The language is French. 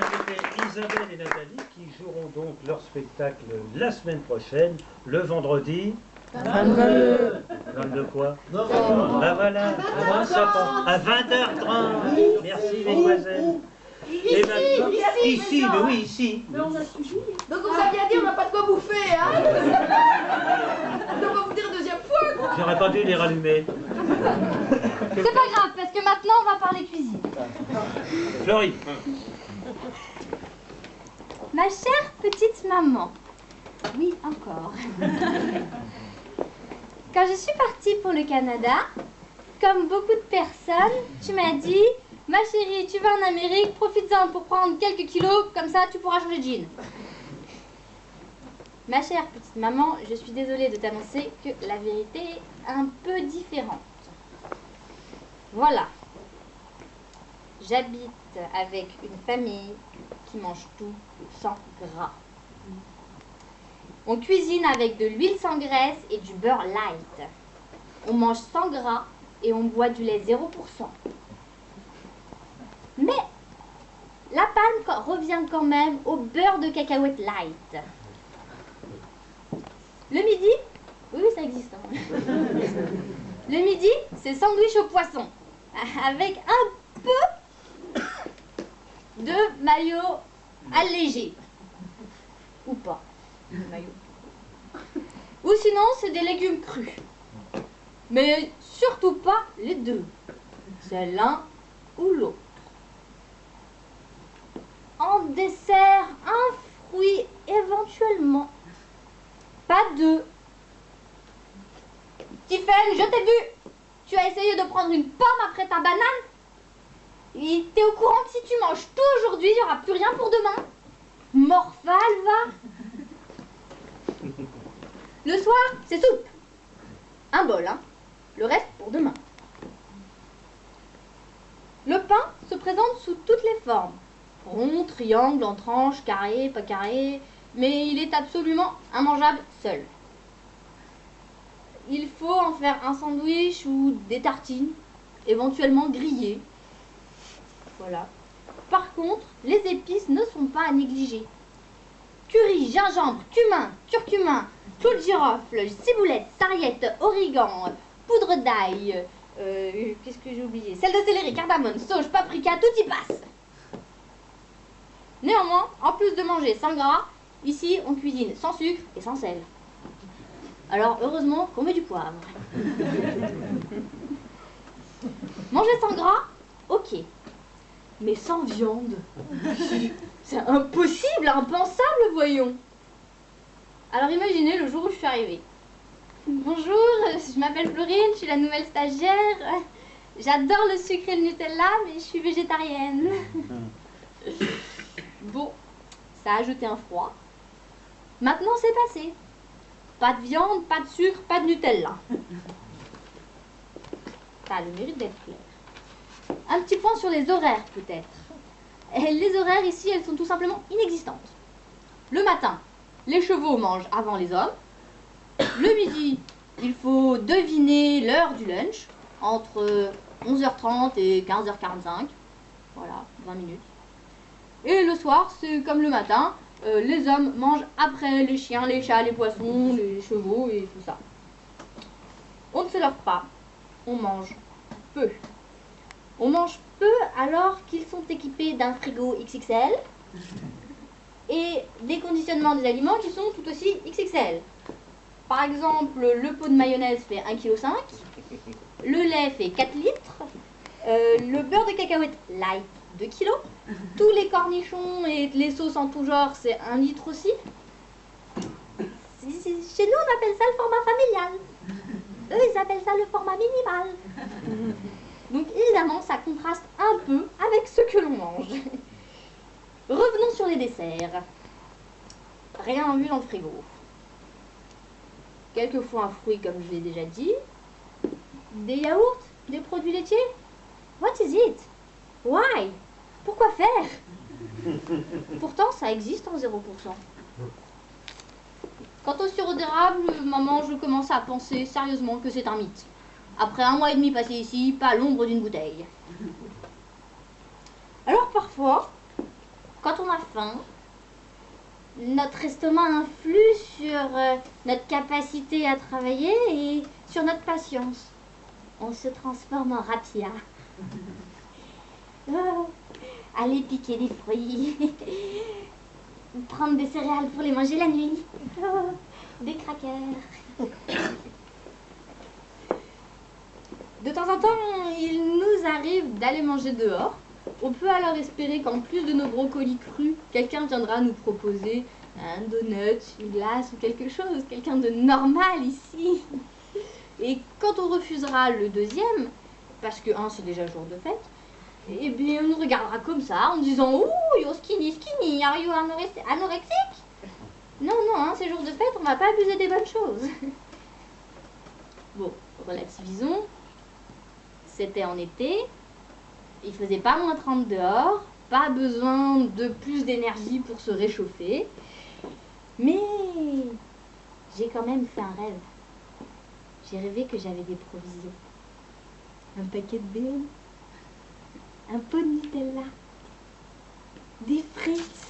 c'était Isabelle et Nathalie qui joueront donc leur spectacle la semaine prochaine, le vendredi. 22. 22 quoi? Novembre. Ben voilà, à 20h30. Merci mesdemoiselles. Et maintenant, ici, mais oui, ici. Mais on a suivi. Donc on s'est bien dit, on n'a pas de quoi bouffer, hein. Donc on va vous dire deuxième fois, quoi. J'aurais pas dû les rallumer. C'est pas grave, parce que maintenant on va parler cuisine. Florie. Ma chère petite maman. Oui, encore. Quand je suis partie pour le Canada, comme beaucoup de personnes, tu m'as dit, ma chérie, tu vas en Amérique, profites-en pour prendre quelques kilos, comme ça tu pourras changer de jean. Ma chère petite maman, je suis désolée de t'annoncer que la vérité est un peu différente. Voilà. J'habite avec une famille qui mange tout sans gras. On cuisine avec de l'huile sans graisse et du beurre light. On mange sans gras et on boit du lait 0%. Mais la panne revient quand même au beurre de cacahuète light. Le midi, oui, ça existe. Hein. Le midi, c'est sandwich au poisson avec un peu de mayo allégé. Ou pas. Mayo. Ou sinon, c'est des légumes crus. Mais surtout pas les deux. C'est l'un ou l'autre. En dessert, un fruit éventuellement. Pas deux. Tiffen, je t'ai vu. Tu as essayé de prendre une pomme après ta banane. Et t'es au courant que si tu manges tout aujourd'hui, il n'y aura plus rien pour demain. Morphale, va. Le soir, c'est soupe. Un bol, hein. Le reste pour demain. Le pain se présente sous toutes les formes. Rond, triangle, en tranche, carré, pas carré. Mais il est absolument immangeable seul. Il faut en faire un sandwich ou des tartines, éventuellement grillées. Voilà. Par contre, les épices ne sont pas à négliger. Curry, gingembre, cumin, curcuma, clou de girofle, ciboulette, sarriette, origan, poudre d'ail, qu'est-ce que j'ai oublié? Sel de céleri, cardamome, sauge, paprika, tout y passe. Néanmoins, en plus de manger sans gras, ici on cuisine sans sucre et sans sel. Alors heureusement qu'on met du poivre. Manger sans gras, ok. Mais sans viande, c'est impossible, impensable, voyons. Alors imaginez le jour où je suis arrivée. Bonjour, je m'appelle Florine, je suis la nouvelle stagiaire. J'adore le sucre et le Nutella, mais je suis végétarienne. Bon, ça a ajouté un froid. Maintenant c'est passé. Pas de viande, pas de sucre, pas de Nutella. Ça a le mérite d'être clair. Un petit point sur les horaires peut-être. Les horaires ici, elles sont tout simplement inexistantes. Le matin, les chevaux mangent avant les hommes. Le midi, il faut deviner l'heure du lunch, entre 11h30 et 15h45. Voilà, 20 minutes. Et le soir, c'est comme le matin, les hommes mangent après les chiens, les chats, les poissons, les chevaux et tout ça. On ne se lave pas, on mange peu. On mange peu alors qu'ils sont équipés d'un frigo XXL et des conditionnements des aliments qui sont tout aussi XXL. Par exemple, le pot de mayonnaise fait 1,5 kg, le lait fait 4 litres, le beurre de cacahuète light 2 kg, tous les cornichons et les sauces en tout genre c'est 1 litre aussi. Chez nous on appelle ça le format familial. Eux ils appellent ça le format minimal. Donc évidemment, ça contraste un peu avec ce que l'on mange. Revenons sur les desserts. Rien vu dans le frigo. Quelquefois un fruit, comme je l'ai déjà dit. Des yaourts, des produits laitiers. What is it? Why? Pourquoi faire? Pourtant, ça existe en 0%. Quant au sirop d'érable, maman, je commence à penser sérieusement que c'est un mythe. Après 1 mois et demi passé ici, pas l'ombre d'une bouteille. Alors parfois, quand on a faim, notre estomac influe sur notre capacité à travailler et sur notre patience. On se transforme en rapia. Oh, aller piquer des fruits, prendre des céréales pour les manger la nuit, oh, des crackers. De temps en temps, il nous arrive d'aller manger dehors. On peut alors espérer qu'en plus de nos brocolis crus, quelqu'un viendra nous proposer un donut, une glace ou quelque chose, quelqu'un de normal ici. Et quand on refusera le deuxième, parce que c'est déjà jour de fête, eh bien on nous regardera comme ça en disant « Oh, you're skinny, skinny, are you anorexique ?» Non, c'est jour de fête, on va pas abuser des bonnes choses. Bon, relativisons. C'était en été, il faisait pas moins 30 dehors, pas besoin de plus d'énergie pour se réchauffer. Mais j'ai quand même fait un rêve. J'ai rêvé que j'avais des provisions. Un paquet de bacon, un pot de Nutella, des frites,